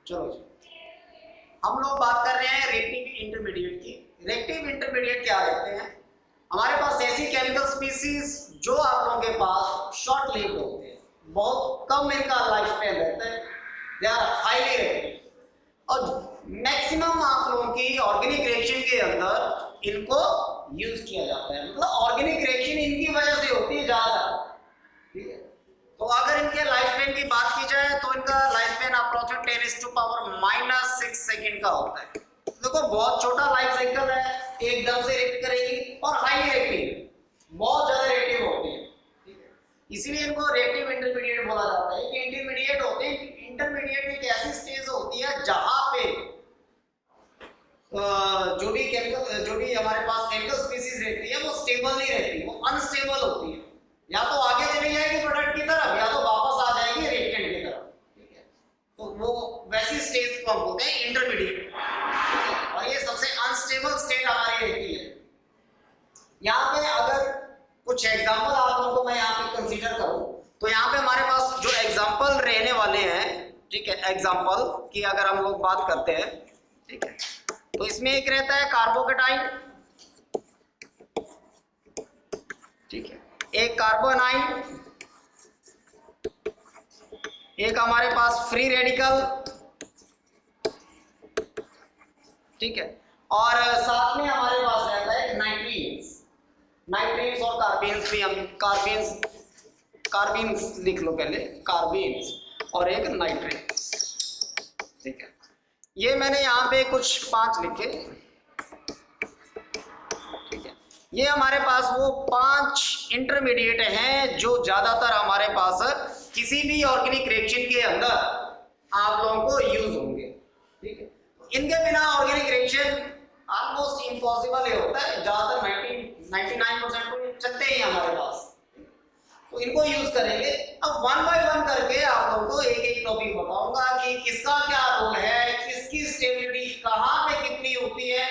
चलो जी, हम लोग बात कर रहे हैं रिएक्टिव इंटरमीडिएट की। रिएक्टिव इंटरमीडिएट क्या रहते हैं? हमारे पास ऐसी केमिकल स्पीसीज जो आप लोगों के पास शॉर्ट लिव्ड होते हैं, बहुत कम इनका लाइफ स्पैन रहता है, दे आर हाईली रिएक्टिव और मैक्सिमम आप लोगों की ऑर्गेनिक रिएक्शन के अंदर इनको यूज किया जाता है। मतलब ऑर्गेनिक रिएक्शन इनकी वजह से होती है ज्यादा, ठीक है। तो अगर इनके लाइफ स्पैन की बात की जाए तो इनका लाइफ स्पैन अप्रोक्सीमेटली 10⁻⁻6 सेकंड का होता है। देखो बहुत छोटा लाइफ साइकिल है, एकदम से रिएक्ट करेगी और हाईली रिएक्टिव, बहुत ज्यादा रिएक्टिव होती है, ठीक है। इसीलिए इनको रिएक्टिव इंटरमीडिएट बोला जाता है कि इंटरमीडिएट होते हैं। इंटरमीडिएट एक ऐसी स्टेज होती है जहां पे जो भी हमारे पास केमिकल स्पीसीज रहती है वो स्टेबल नहीं रहती, वो अनस्टेबल होती है। या तो आगे चली जाएगी प्रोडक्ट की तरफ या तो वापस आ जाएगी रिएक्टेंट की तरफ, ठीक है। तो वो वैसी स्टेज को हम बोलते हैं इंटरमीडिएट, और ये सबसे अनस्टेबल स्टेट हमारी रहती है। यहाँ पे अगर कुछ एग्जांपल आप लोगों को मैं यहाँ पे कंसीडर करूँ तो यहाँ पे हमारे पास जो एग्जांपल रहने वाले हैं, ठीक है, एग्जांपल की अगर हम लोग बात करते हैं, ठीक है, तो इसमें एक रहता है कार्बोकेटाइन, ठीक है, एक कार्बोनाइन, एक हमारे पास फ्री रेडिकल, ठीक है, और साथ में हमारे पास रहता है नाइट्रीन्स। नाइट्रीन्स और कार्बीन्स भी हम कार्बीन्स लिख लो पहले, कार्बीन्स और एक नाइट्रीन्स, ठीक है। ये मैंने यहाँ पे कुछ 5 लिखे, ठीक है। ये हमारे पास वो 5 इंटरमीडिएट हैं जो ज्यादातर हमारे पास किसी भी ऑर्गेनिक रिएक्शन के अंदर आप लोगों को यूज होंगे, ठीक है। इनके बिना ऑर्गेनिक रिएक्शन ऑलमोस्ट इम्पॉसिबल ही होता है, ज्यादातर 99% तो चलते ही हमारे पास, तो इनको यूज करेंगे। अब वन बाय वन करके आप लोगों को एक एक टॉपिक बताऊंगा कि किसका क्या रोल है, किसकी स्टेबिलिटी कहाँ पे कितनी होती है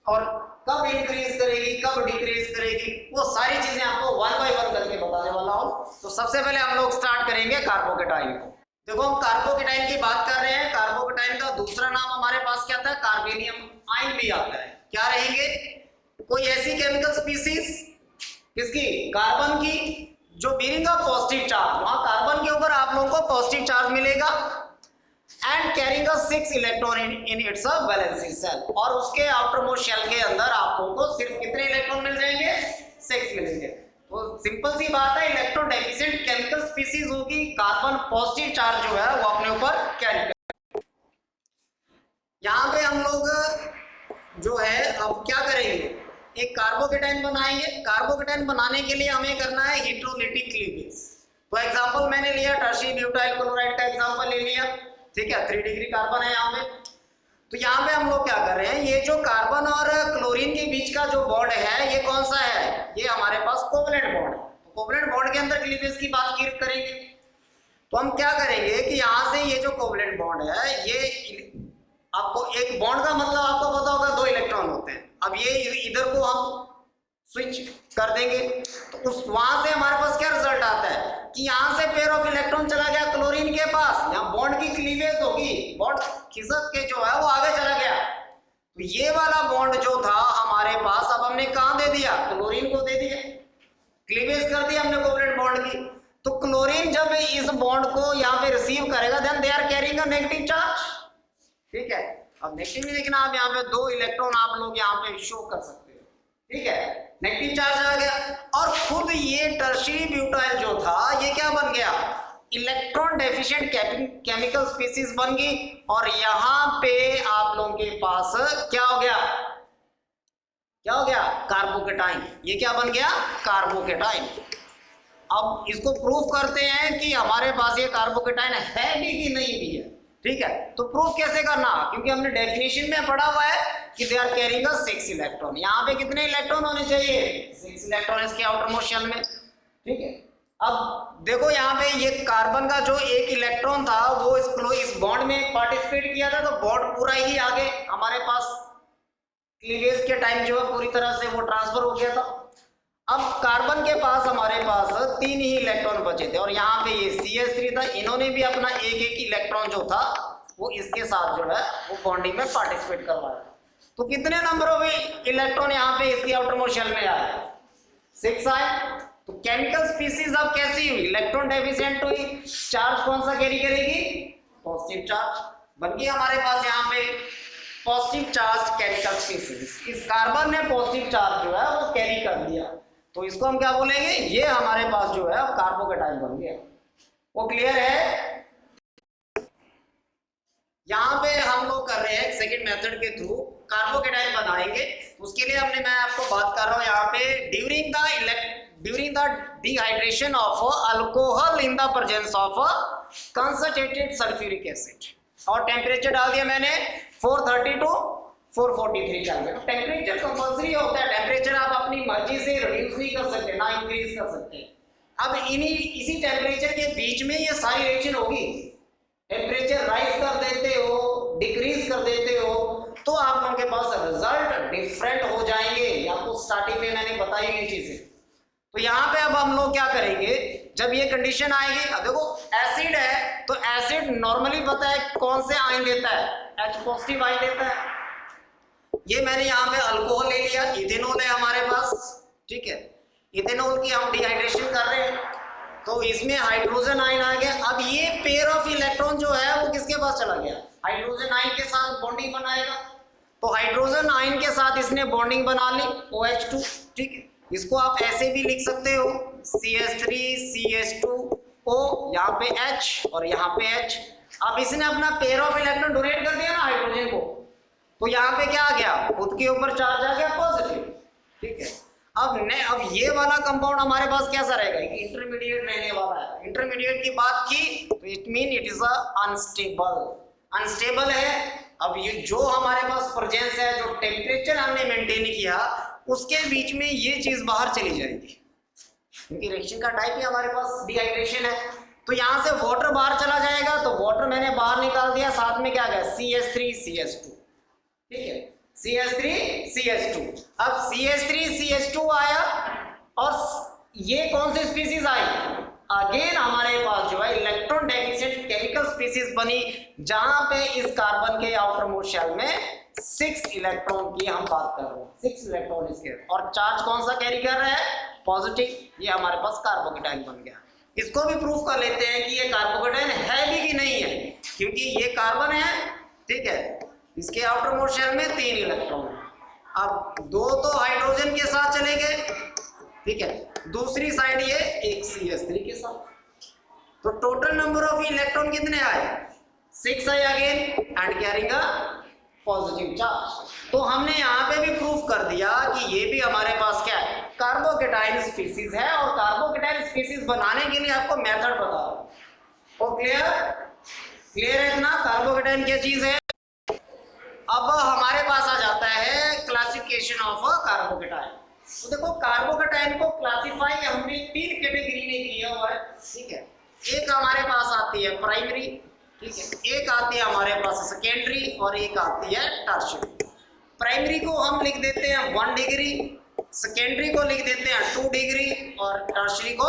और कब इंक्रीज करेगी कब डिक्रीज करेगी, वो सारी चीजें आपको वन बाय वन करके बताने वाला हूँ। तो सबसे पहले हम लोग स्टार्ट करेंगे कार्बोकेटाइन को। देखो हम कार्बोकेटाइन की बात कर रहे हैं। कार्बोकेटाइन का दूसरा नाम हमारे पास क्या था? कार्बेनियम आयन भी आता है। क्या रहेंगे? कोई ऐसी केमिकल स्पीसीज किसकी? कार्बन की, जो बीइंग अ पॉजिटिव चार्ज, वहां कार्बन के ऊपर आप लोगों को पॉजिटिव चार्ज मिलेगा and carrying a 6 electron in its valency shell, और उसके आउटरमोस्ट शेल के अंदर आप लोगों को सिर्फ कितने इलेक्ट्रॉन मिल जाएंगे? 6 मिलेंगे। तो सिंपल सी बात है, इलेक्ट्रॉन डेफिशिएंट केमिकल स्पीसीज होगी, कार्बन पॉजिटिव चार्ज जो है वो अपने ऊपर कैरी करेगा। यहाँ पे हम लोग जो है अब क्या करेंगे, एक कार्बोकेटाइन बनाएंगे। कार्बोकेटाइन बनाने के लिए हमें करना है हेटेरोलिटिक क्लीवेज। तो एग्जांपल मैंने लिया टर्शी ब्यूटाइल क्लोराइड का एग्जांपल ले लिया, ठीक है, 3 डिग्री कार्बन है यहाँ पे। तो यहाँ पे हम लोग क्या कर रहे हैं, ये जो कार्बन और क्लोरीन के बीच का जो बॉन्ड है ये कौन सा है? ये हमारे पास कोवलेंट बॉन्ड है। तो कोवलेंट बॉन्ड के अंदर क्लीवेज की बात करेंगे तो हम क्या करेंगे कि यहाँ से ये जो कोवलेंट बॉन्ड है, ये आपको एक बॉन्ड का मतलब आपको पता होगा 2 इलेक्ट्रॉन होते हैं। अब ये इधर को हम स्विच कर देंगे तो उस वहां से हमारे पास क्या रिजल्ट आता है कि यहाँ से पेयर ऑफ इलेक्ट्रॉन चला गया क्लोरीन के पास, यहाँ बॉन्ड की क्लीवेज होगी, बॉन्ड खिसक के जो है वो आगे चला गया। तो ये वाला बॉन्ड जो था हमारे पास, अब हमने कहाँ दे दिया? क्लोरीन को दे दिया, क्लीवेज कर दिया हमने कोवलेंट बॉन्ड की। तो क्लोरीन जब इस बॉन्ड को यहाँ पे रिसीव करेगा then they are carrying a negative charge, ठीक है। अब नेगेटिव नहीं लिखना, आप यहाँ पे 2 इलेक्ट्रॉन आप लोग यहाँ पे शो कर सकते हो, ठीक है, नेगेटिव चार्ज आ गया। और खुद ये टर्शियरी ब्यूटाइल जो था ये क्या बन गया? इलेक्ट्रॉन डेफिशिएंट केमिकल स्पीसीज बन गई, और यहाँ पे आप लोगों के पास क्या हो गया? क्या हो गया? कार्बोकेटाइन। ये क्या बन गया? कार्बोकेटाइन। अब इसको प्रूफ करते हैं कि हमारे पास ये कार्बोकेटाइन है भी कि नहीं भी है, ठीक है। तो प्रूफ कैसे करना? क्योंकि हमने डेफिनेशन में पढ़ा हुआ है कि दे आर कैरिंग 6 इलेक्ट्रॉन। यहाँ पे कितने इलेक्ट्रॉन होने चाहिए? 6 इलेक्ट्रॉन इसके आउटरमोस्ट शेल में, ठीक है। अब देखो यहाँ पे ये कार्बन का जो 1 इलेक्ट्रॉन था वो इस बॉन्ड में पार्टिसिपेट किया था, तो बॉन्ड पूरा ही आगे हमारे पास क्लीवेज के टाइम जो है पूरी तरह से वो ट्रांसफर हो गया था। अब कार्बन के पास हमारे पास 3 ही इलेक्ट्रॉन बचे थे, और यहाँ पे ये CH3 था, इन्होंने भी अपना एक इलेक्ट्रॉन जो था वो इसके साथ जो है वो बॉन्डिंग में पार्टिसिपेट कर रहा है। तो कितने नंबर ऑफ इलेक्ट्रॉन यहाँ पे इसकी आउटरमोस्ट शेल में आए? 6 आए। तो केमिकल स्पीसीज अब कैसी हुई? इलेक्ट्रॉन डेफिशिएंट हुई। चार्ज कौन सा कैरी करेगी? Positive charge. बन गई हमारे पास यहाँ पे पॉजिटिव चार्ज केमिकल स्पीसीज। इस कार्बन ने पॉजिटिव चार्ज जो है वो कैरी कर दिया, तो इसको हम क्या बोलेंगे? ये हमारे पास जो है कार्बोकेटाइन बन गया। वो क्लियर है? यहाँ पे हम लोग कर रहे हैं सेकंड मेथड के थ्रू कार्बोकेटाइन बनाएंगे। उसके लिए मैं आपको बात कर रहा हूँ यहाँ पे during the dehydration of alcohol in the presence of concentrated sulphuric acid. और टेम्परेचर डाल दिया मैंने 430 टू 443 केल्विन। टेम्परेचर कंपल्सरी होता है, टेम्परेचर आप अपनी मर्जी से रिड्यूस नहीं कर सकते, ना इंक्रीज कर सकते। अब इसी टेम्परेचर के बीच में ये सारी रिएक्शन होगी। टेम्परेचर राइज कर देते हो, डिक्रीज कर देते हो, तो आप लोगों के पास रिजल्ट डिफरेंट हो जाएंगे। आपको स्टार्टिंग में मैंने बताई ये चीजें। तो यहाँ पे अब हम लोग क्या करेंगे, जब ये कंडीशन आएगी, अब देखो एसिड है तो एसिड नॉर्मली पता है कौन से आयन देता है? H पॉजिटिव आयन देता है। ये मैंने यहाँ पे अल्कोहल ले लिया, इथेनॉल है हमारे पास, ठीक है। इथेनॉल की हम डिहाइड्रेशन कर रहे हैं, तो इसमें हाइड्रोजन आयन आ गया। अब ये पेयर ऑफ इलेक्ट्रॉन जो है वो किसके पास चला गया? हाइड्रोजन आयन के साथ बॉन्डिंग बनाएगा। तो हाइड्रोजन आयन के साथ इसने बॉन्डिंग बना ली OH2, ठीक है। इसको आप ऐसे भी लिख सकते हो CH3CH2O, यहाँ पे H और यहाँ पे H। अब इसने अपना पेयर ऑफ इलेक्ट्रॉन डोनेट कर दिया ना हाइड्रोजन को, तो यहाँ पे क्या आ गया? खुद के ऊपर चार्ज आ गया पॉजिटिव, ठीक है। अब ये वाला कंपाउंड हमारे पास कैसा रहेगा? इंटरमीडिएट रहने वाला है। इंटरमीडिएट की बात की तो it mean it is unstable है। अब ये जो हमारे पास प्रेजेंस है, जो टेम्परेचर हमने मेंटेन किया, उसके बीच में ये चीज बाहर चली जाएगी, क्योंकि रिएक्शन का टाइप ही हमारे पास डिहाइड्रेशन है। तो यहाँ से वाटर बाहर चला जाएगा, तो वाटर मैंने बाहर निकाल दिया, साथ में क्या गया? CH3CH2, ठीक है। CH3CH2। अब CH3CH2 आया और ये कौन सी स्पीसीज आई? अगेन हमारे पास जो है इलेक्ट्रॉन डेफिशिएंट केमिकल स्पीसीज बनी, जहां पे इस कार्बन के आउटर मोस्ट शेल में 6 इलेक्ट्रॉन की हम बात कर रहे हैं। 6 इलेक्ट्रॉन इसके, और चार्ज कौन सा कैरी कर रहा है? पॉजिटिव। ये हमारे पास कार्बोकेटाइन बन गया। इसको भी प्रूफ कर लेते हैं कि ये कार्बोकेटाइन है भी कि नहीं है, क्योंकि ये कार्बन है, ठीक है। इसके आउटर मोस्ट शेल में 3 इलेक्ट्रॉन है। अब 2 तो हाइड्रोजन के साथ चले गए, ठीक है। दूसरी साइड ये एक CH3 के साथ। तो टोटल नंबर ऑफ इलेक्ट्रॉन कितने आए? 6 आए again, and carrying a positive charge. तो हमने यहाँ पे भी प्रूफ कर दिया कि ये भी हमारे पास क्या है? कार्बोकेटाइन स्पीसीज है। और कार्बोकेटाइन स्पीसीज बनाने के लिए आपको मेथड बता रहा हूँ। और क्लियर है इतना? कार्बोकेटाइन क्या चीज है? अब हमारे पास आ जाता है क्लासिफिकेशन ऑफ कार्बोकेटाइन। तो देखो कार्बोकेटाइन को क्लासिफाई हमने 3 कैटेगरी में किया हुआ है, ठीक है। एक हमारे पास आती है प्राइमरी, ठीक है। एक आती है हमारे पास सेकेंडरी, और एक आती है टर्शियरी। प्राइमरी को हम लिख देते हैं 1 डिग्री, सेकेंडरी को लिख देते हैं 2 डिग्री, और टर्शियरी को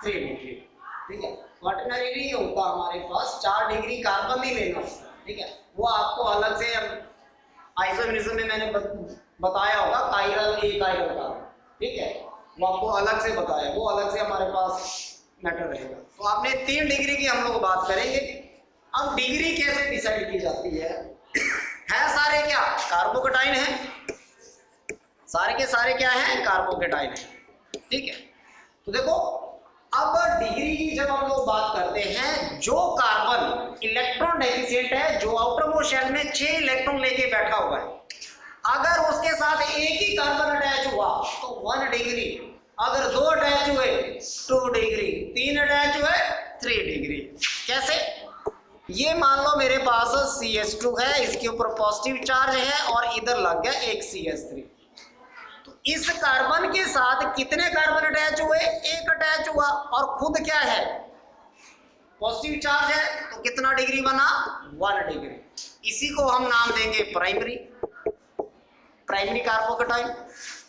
3 डिग्री, ठीक है। क्वाटरनरी होता हमारे पास 4 डिग्री कार्बन नहीं लेना, ठीक है। वो आपको अलग से आइसोमेरिज्म में मैंने बताया होगा, कायरल ए कायरल का, ठीक है। वो आपको अलग से बताया, वो अलग से हमारे पास मैटर रहेगा। तो आपने 3 डिग्री की हम लोग बात करेंगे। अब डिग्री कैसे डिसाइड की जाती है? सारे क्या कार्बोकेटाइन है? सारे के सारे क्या है? कार्बोकेटाइन है, ठीक है। तो देखो अब डिग्री की जब हम लोग बात करते हैं, जो कार्बन इलेक्ट्रॉन डेफिशिएंट है, जो आउटर मोस्ट शेल में 6 इलेक्ट्रॉन लेके बैठा हुआ है, अगर उसके साथ एक ही कार्बन अटैच हुआ तो 1 डिग्री, अगर 2 अटैच हुए 2 डिग्री, 3 अटैच हुए 3 डिग्री। कैसे? ये मान लो मेरे पास CH2 है, इसके ऊपर पॉजिटिव चार्ज है, और इधर लग गया एक CH3। तो इस कार्बन के साथ कितने कार्बन अटैच हुए? 1 अटैच हुआ, और खुद क्या है? पॉजिटिव चार्ज है, तो कितना डिग्री बना? 1 डिग्री। इसी को हम नाम देंगे प्राइमरी कार्बोकेटाइन।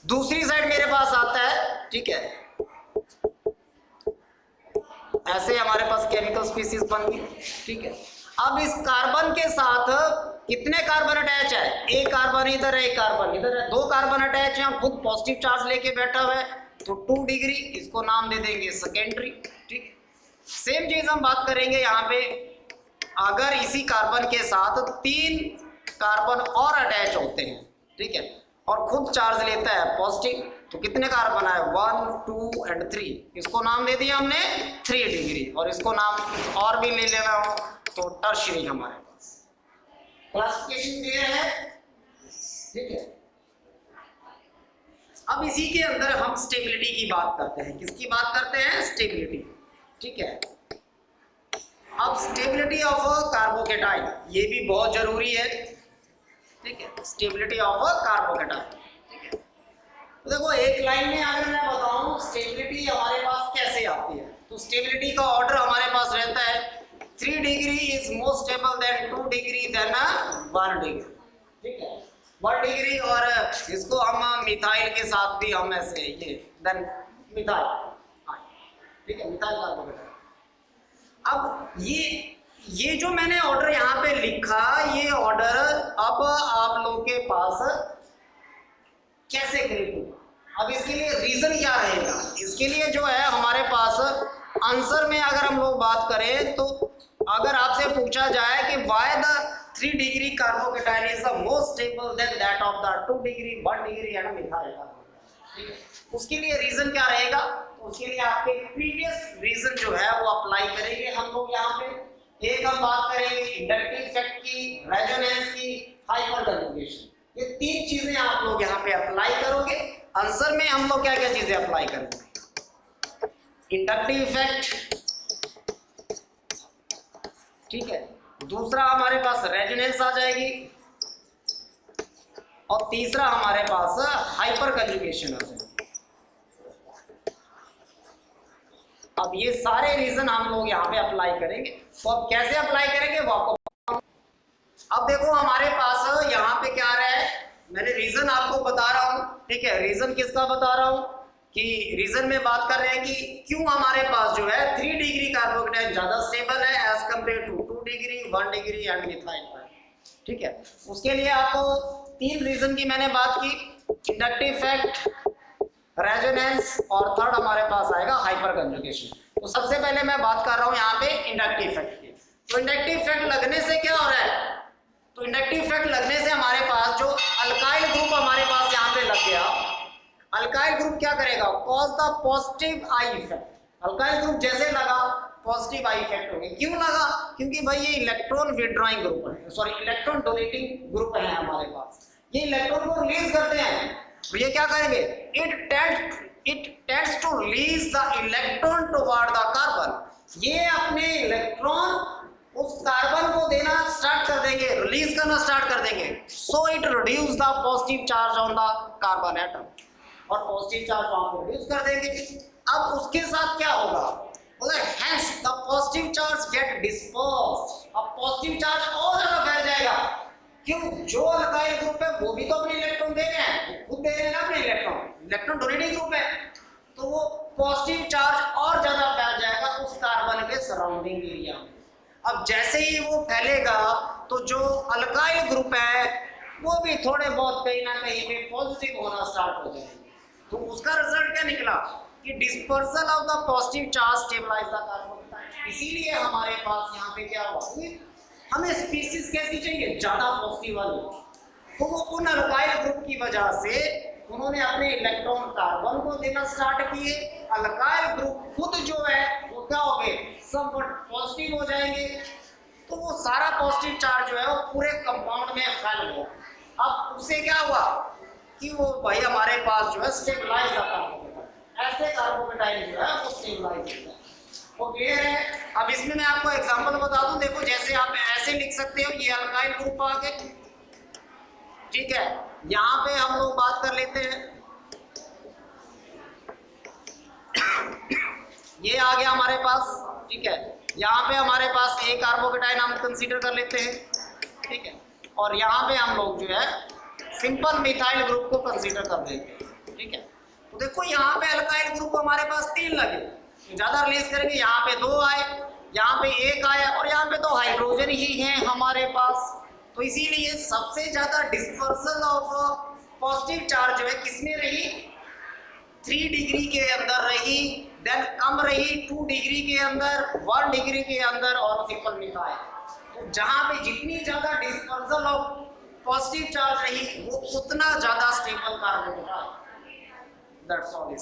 दूसरी साइड मेरे पास आता है, ठीक है, ऐसे हमारे पास केमिकल स्पीसीज बन गई, ठीक है। अब इस कार्बन के साथ कितने कार्बन अटैच है? एक कार्बन इधर है, एक कार्बन इधर है, दो कार्बन अटैच है, खुद पॉजिटिव चार्ज लेके बैठा हुआ है, तो 2 डिग्री, इसको नाम दे देंगे सेकेंडरी। ठीक, सेम चीज हम बात करेंगे यहाँ पे, अगर इसी कार्बन के साथ 3 कार्बन और अटैच होते हैं, ठीक है, और खुद चार्ज लेता है पॉजिटिव, तो कितने कार्बन आए? 1 2 एंड 3, इसको नाम दे दिया हमने 3 डिग्री, और इसको नाम और भी ले लेना हो तो टर्शियरी हमारे पास। क्लासिफिकेशन क्लियर है? ठीक है। अब इसी के अंदर हम स्टेबिलिटी की बात करते हैं। किसकी बात करते हैं? स्टेबिलिटी। ठीक है। अब स्टेबिलिटी ऑफ कार्बोकेटाइन, ये भी बहुत जरूरी है। ठीक है, स्टेबिलिटी ऑफ कार्बोकेटाइन। ठीक है, तो देखो एक लाइन में अगर मैं बताऊं स्टेबिलिटी हमारे पास कैसे आती है, तो स्टेबिलिटी का ऑर्डर हमारे पास रहता है 3 degree is more stable than 2 degree than 1 degree. ठीक है, 1 डिग्री, और इसको हम मिथाइल के साथ भी हम ऐसे ये देन मिथाइल, ठीक है, मिथाइल कार्बोकेटाइन। अब ये जो मैंने ऑर्डर यहाँ पे लिखा, ये ऑर्डर अब आप लोगों के पास कैसे क्रिएट होगा? अब इसके लिए रीजन क्या रहेगा? इसके लिए जो है हमारे पास आंसर में अगर हम लोग बात करें, तो अगर आपसे पूछा जाए कि why the 3 degree carbocation is the more stable then that of the 2 degree 1 degree and methyl carbocation, ठीक है, उसके लिए रीजन क्या रहेगा? उसके लिए आपके प्रीवियस रीजन जो है वो अप्लाई करेंगे हम लोग यहाँ पे। एक हम बात करेंगे इंडक्टिव इफेक्ट की, रेजोनेंस की, हाइपर कंजुगेशन, ये 3 चीजें आप लोग यहाँ पे अप्लाई करोगे। आंसर में हम लोग क्या क्या चीजें अप्लाई करेंगे? इंडक्टिव इफेक्ट, ठीक है, दूसरा हमारे पास रेजोनेंस आ जाएगी, और तीसरा हमारे पास हाइपर कंजुगेशन आ जाएगी। अब ये सारे रीजन हम लोग यहाँ पे अप्लाई करेंगे, तो अब कैसे अप्लाई करेंगे वो आपको। अब देखो हमारे पास यहाँ पे क्या आ रहा है, मैंने रीजन आपको बता रहा हूँ, ठीक है, रीजन किसका बता रहा हूँ कि रीजन में बात कर रहे हैं कि क्यों हमारे पास जो है 3 डिग्री कार्बोकेटाइन ज्यादा स्टेबल है as compared to 2 degree 1 degree and methyl. ठीक है, उसके लिए आपको 3 रीजन की मैंने बात की, इंडक्टिव इफेक्ट, रेजोनेंस, और थर्ड हमारे पास आएगा हाइपर कंजुगेशन। तो सबसे पहले मैं बात कर रहा हूं यहाँ पे इंडक्टिव इफेक्ट की। तो इंडक्टिव इफेक्ट लगने से क्या हो रहा है? तो इंडक्टिव इफेक्ट लगने से हमारे पास जो अल्काइल ग्रुप हमारे पास यहाँ पे लग गया, अल्काइल ग्रुप क्या करेगा? Cause the positive I effect. Alkyl group जैसे लगा पॉजिटिव आई इफेक्ट हो गया। क्यों लगा? क्योंकि भाई ये इलेक्ट्रॉन विड्रॉइंग ग्रुप है, सॉरी इलेक्ट्रॉन डोनेटिंग ग्रुप है हमारे पास, ये इलेक्ट्रॉन को रिलीज करते हैं। तो ये क्या करेंगे? It tends to release the electron toward the carbon. ये अपने इलेक्ट्रॉन उस कार्बन को देना स्टार्ट कर देंगे, रिलीज करना स्टार्ट कर देंगे। So it reduce the positive charge on the carbon atom, और पॉजिटिव चार्ज वहां पर रिड्यूस कर देंगे। अब उसके साथ क्या होगा? Hence the positive charge get dispersed. अब पॉजिटिव चार्ज और ज्यादा फैल जाएगा। क्यों? जो अल्काइल ग्रुप है वो भी तो अपने इलेक्ट्रॉन दे रहे हैं, खुद दे रहे हैं ना अपने इलेक्ट्रॉन, इलेक्ट्रॉन डोनेटिंग ग्रुप है, तो वो पॉजिटिव चार्ज और ज्यादा फैल जाएगा उस कार्बन के सराउंडिंग एरिया में। अब जैसे ही वो फैलेगा तो जो अल्काइल ग्रुप है वो भी थोड़े बहुत कहीं ना कहीं पे पॉजिटिव होना स्टार्ट हो जाएंगे। तो उसका रिजल्ट क्या निकला कि dispersal of the positive charge stabilize the carbon. इसीलिए हमारे पास यहाँ पे क्या हुआ, हमें स्पीशीज कैसी चाहिए? ज्यादा पॉजिटिव वाली। तो वो उन अल्काइल ग्रुप की वजह से उन्होंने अपने इलेक्ट्रॉन कार्बन को देना स्टार्ट किए। अल्काइल ग्रुप खुद जो है वो क्या हो गए? सब पॉजिटिव हो जाएंगे। तो वो सारा पॉजिटिव चार्ज जो है वो पूरे कंपाउंड में फैल गया। अब उससे क्या हुआ कि वो भाई हमारे पास जो है स्टेबलाइज कार्बोकेटाइन, ऐसे कार्बोकेटाइन जो है वो स्टेबलाइज होता है। वो क्लियर है? अब इसमें मैं आपको एग्जांपल बता दूं, देखो जैसे आप ऐसे लिख सकते हो, ये अल्काइल ग्रुप आ गए, ठीक है, यहाँ पे हम लोग बात कर लेते हैं, ये आ गया हमारे पास, ठीक है, यहाँ पे हमारे पास एक कार्बोकेटाइन हम कंसीडर कर लेते हैं, ठीक है, और यहाँ पे हम लोग जो है सिंपल मिथाइल ग्रुप को कंसीडर कर देंगे, ठीक है। तो देखो यहाँ पे अल्काइल ग्रुप हमारे पास 3 लगे, ज्यादा रिलीज करेंगे, यहाँ पे 2 आए, यहाँ पे एक आया और यहाँ पे तो हाइड्रोजन ही है हमारे पास, तो इसीलिए सबसे ज्यादा डिस्पर्सल ऑफ पॉजिटिव चार्ज है किसमें रही, 3 डिग्री के अंदर रही, देन कम रही 2 डिग्री के अंदर, 1 डिग्री के अंदर और सिंपल मिथाइल। तो जहां पे जितनी ज्यादा डिस्पर्सल ऑफ पॉजिटिव चार्ज रही वो उतना ज्यादा स्टेबल कार्बन होता है। That's all.